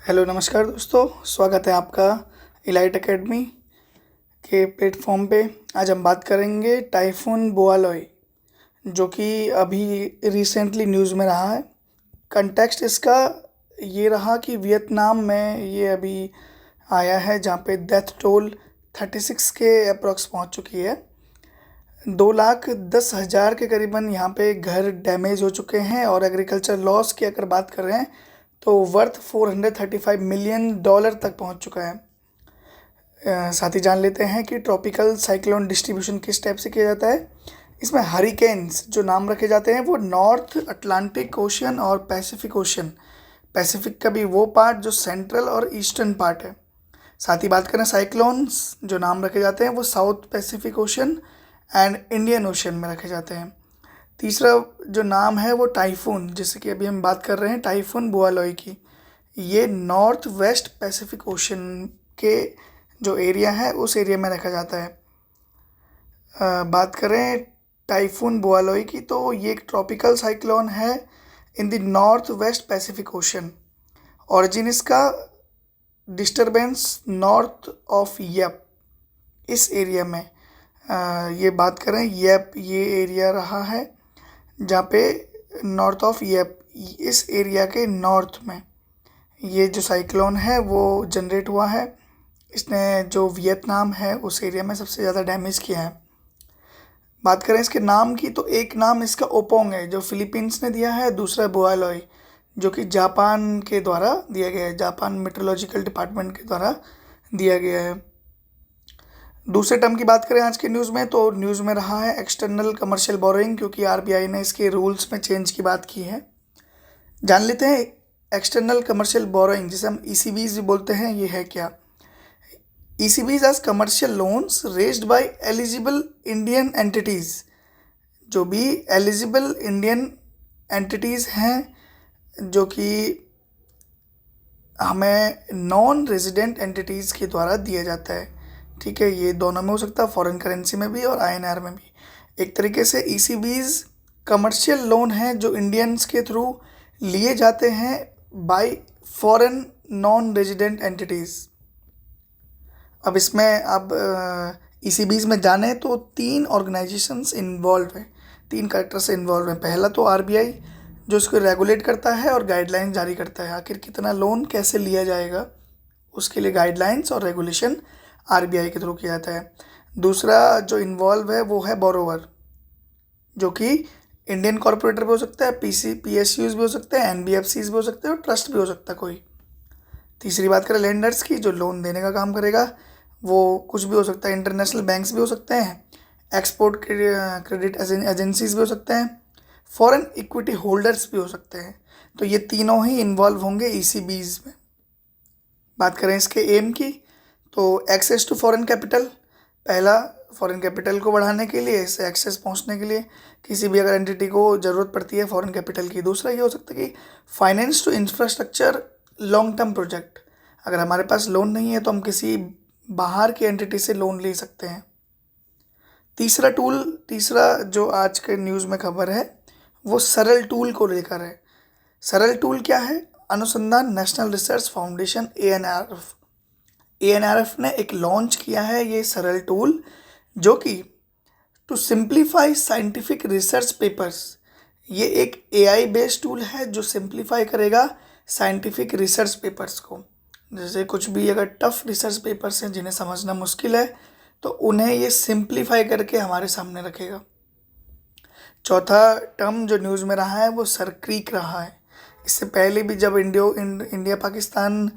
Hello नमस्कार दोस्तों, स्वागत है आपका इलाइट एकेडमी के प्लेटफॉर्म पे। आज हम बात करेंगे टाइफून बोआलोई, जो कि अभी रिसेंटली न्यूज़ में रहा है। कंटेक्स्ट इसका ये रहा कि वियतनाम में ये अभी आया है, जहाँ पे डेथ टोल 36 के अप्रॉक्स पहुँच चुकी है। 2,10,000 के करीबन यहाँ पे घर डैमेज हो चुके हैं, और एग्रीकल्चर लॉस की अगर बात कर रहे हैं तो वर्थ $435 मिलियन तक पहुँच चुका है। साथ ही जान लेते हैं कि ट्रॉपिकल साइक्लोन डिस्ट्रीब्यूशन किस टाइप से किया जाता है। इसमें हरिकेन्स जो नाम रखे जाते हैं वो नॉर्थ अटलांटिक ओशन और पैसिफिक ओशन, पैसिफिक का भी वो पार्ट जो सेंट्रल और ईस्टर्न पार्ट है। साथ ही बात करें साइक्लोन्स जो नाम रखे जाते हैं वो south Pacific ocean and Indian ocean में रखे जाते हैं। तीसरा जो नाम है वो टाइफून, जैसे कि अभी हम बात कर रहे हैं टाइफून बुआलोई की, ये नॉर्थ वेस्ट पैसिफिक ओशन के जो एरिया है उस एरिया में रखा जाता है। बात करें टाइफून बुआलोई की तो ये एक ट्रॉपिकल साइक्लोन है in the north west Pacific ocean. Origin इसका डिस्टरबेंस नॉर्थ ऑफ यप इस एरिया में, ये बात करें यप ये एरिया रहा है जहाँ पे नॉर्थ ऑफ यप इस एरिया के नॉर्थ में ये जो साइक्लोन है वो जनरेट हुआ है। इसने जो वियतनाम है उस एरिया में सबसे ज़्यादा डैमेज किया है। बात करें इसके नाम की तो एक नाम इसका ओपोंग है जो फिलीपींस ने दिया है, दूसरा बुआलोई जो कि जापान के द्वारा दिया गया है, जापान मेट्रोलॉजिकल डिपार्टमेंट के द्वारा दिया गया है। दूसरे टर्म की बात करें आज के न्यूज़ में तो न्यूज़ में रहा है एक्सटर्नल कमर्शियल बोरोइंग, क्योंकि आरबीआई ने इसके रूल्स में चेंज की बात की है। जान लेते हैं एक्सटर्नल कमर्शियल बोरोइंग जिसे हम ईसीबीज भी बोलते हैं, ये है क्या। ECBs as commercial loans raised by eligible Indian entities, जो भी एलिजिबल इंडियन एंटिटीज़ हैं जो कि हमें नॉन रेजिडेंट एंटिटीज़ के द्वारा दिया जाता है। ठीक है, ये दोनों में हो सकता है, फॉरेन करेंसी में भी और आईएनआर में भी। एक तरीके से ईसीबीज कमर्शियल लोन है जो इंडियंस के थ्रू लिए जाते हैं bye foreign non resident entities. अब इसमें अब ईसीबीज में जाने तो 3 ऑर्गेनाइजेशंस इन्वॉल्व हैं, 3 करेक्टर से इन्वॉल्व हैं। पहला तो आरबीआई जो इसको रेगुलेट करता है और गाइडलाइन जारी करता है, आखिर कितना लोन कैसे लिया जाएगा उसके लिए गाइडलाइंस और रेगुलेशन आरबीआई के थ्रू किया जाता है। दूसरा जो इन्वॉल्व है वो है बोरोवर, जो कि इंडियन कॉर्पोरेटर भी हो सकता है, पीएसयूज भी हो सकते हैं, एनबीएफसीज भी हो सकते हैं और ट्रस्ट भी हो सकता है कोई। तीसरी बात करें लेंडर्स की, जो लोन देने का काम करेगा वो कुछ भी हो सकता है, इंटरनेशनल बैंक्स भी हो सकते हैं, एक्सपोर्ट क्रेडिट एजेंसीज भी हो सकते हैं, फॉरेन इक्विटी होल्डर्स भी हो सकते हैं। तो ये तीनों ही इन्वॉल्व होंगे ईसीबीज में। बात करें इसके एम की तो एक्सेस टू फॉरेन कैपिटल, पहला फॉरेन कैपिटल को बढ़ाने के लिए, इससे एक्सेस पहुंचने के लिए किसी भी अगर एंटिटी को ज़रूरत पड़ती है फॉरेन कैपिटल की। दूसरा ये हो सकता है कि finance to infrastructure long term project, अगर हमारे पास लोन नहीं है तो हम किसी बाहर की एंटिटी से लोन ले सकते हैं। तीसरा जो आज के न्यूज़ में खबर है वो सरल टूल को लेकर है। सरल टूल क्या है? अनुसंधान नेशनल रिसर्च फाउंडेशन एएनआरएफ ने एक लॉन्च किया है ये सरल टूल, जो कि to simplify scientific research papers. ये एक एआई बेस्ड टूल है जो सिंप्लीफाई करेगा साइंटिफिक रिसर्च पेपर्स को। जैसे कुछ भी अगर टफ रिसर्च पेपर्स हैं जिन्हें समझना मुश्किल है तो उन्हें ये सिंप्लीफाई करके हमारे सामने रखेगा। चौथा टर्म जो न्यूज़ में रहा है वो सरक्रीक रहा है। इससे पहले भी जब इंडिया पाकिस्तान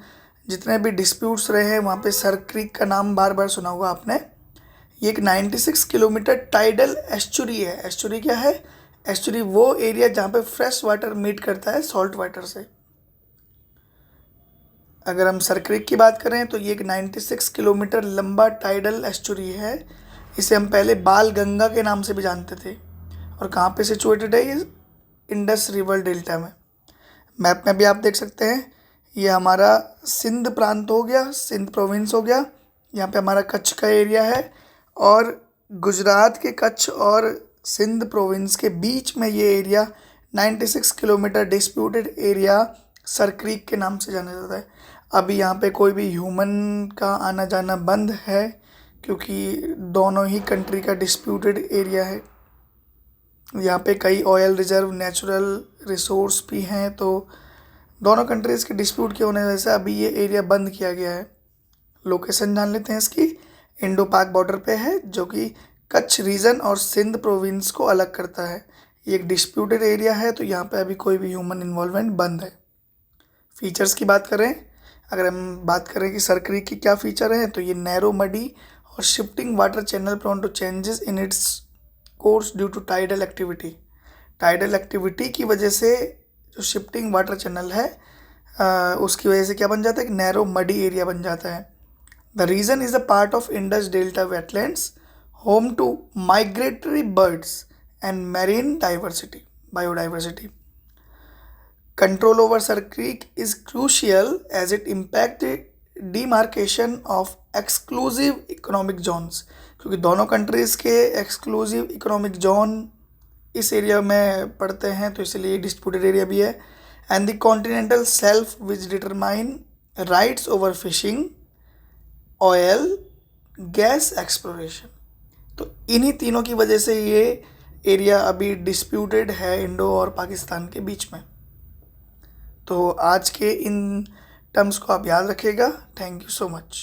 जितने भी डिस्प्यूट्स रहे हैं वहाँ पे सरक्रीक का नाम बार बार सुना होगा आपने। ये एक 96 किलोमीटर टाइडल एस्चुरी है। एस्चुरी क्या है? एस्चुरी वो एरिया जहाँ पे फ्रेश वाटर मीट करता है सॉल्ट वाटर से। अगर हम सरक्रीक की बात करें तो ये एक 96 किलोमीटर लंबा टाइडल एस्चुरी है। इसे हम पहले बाल गंगा के नाम से भी जानते थे। और कहाँ पे सिचुएटेड है ये? इंडस रिवर डेल्टा में। मैप में भी आप देख सकते हैं, ये हमारा सिंध प्रांत हो गया, सिंध प्रोविंस हो गया, यहाँ पे हमारा कच्छ का एरिया है, और गुजरात के कच्छ और सिंध प्रोविंस के बीच में ये area 96 kilometre disputed area sir creek के नाम से जाना जाता है। अभी यहाँ पे कोई भी ह्यूमन का आना जाना बंद है, क्योंकि दोनों ही कंट्री का डिस्प्यूटेड एरिया है। यहाँ पे कई ऑयल रिजर्व, नेचुरल रिसोर्स भी हैं, तो दोनों कंट्रीज़ के डिस्प्यूट के होने वजह से अभी ये एरिया बंद किया गया है। लोकेशन जान लेते हैं इसकी। इंडो पाक बॉर्डर पे है, जो कि कच्छ रीजन और सिंध प्रोविंस को अलग करता है। ये एक डिस्प्यूटेड एरिया है, तो यहाँ पे अभी कोई भी ह्यूमन इन्वॉल्वमेंट बंद है। फीचर्स की बात करें, अगर हम बात करें कि सर क्रीक की क्या फ़ीचर है, तो ये नैरो, मडी और shifting water channel prone to changes in its course due to tidal activity. Tidal activity की वजह से जो शिफ्टिंग वाटर चैनल है उसकी वजह से क्या बन जाता है, कि नैरो मडी एरिया बन जाता है। The region is a part of Indus delta wetlands, home to migratory birds and marine biodiversity. Control over Sir Creek is crucial as it impacts the demarcation of exclusive economic zones, क्योंकि दोनों countries के exclusive economic zone इस area में पड़ते हैं, तो इसलिए disputed area भी है। And the continental self which determine rights over fishing, oil, gas exploration. तो इन्हीं तीनों की वजह से ये एरिया अभी डिस्प्यूटेड है इंडो और पाकिस्तान के बीच में। तो आज के इन टर्म्स को आप याद रखिएगा। Thank you so much.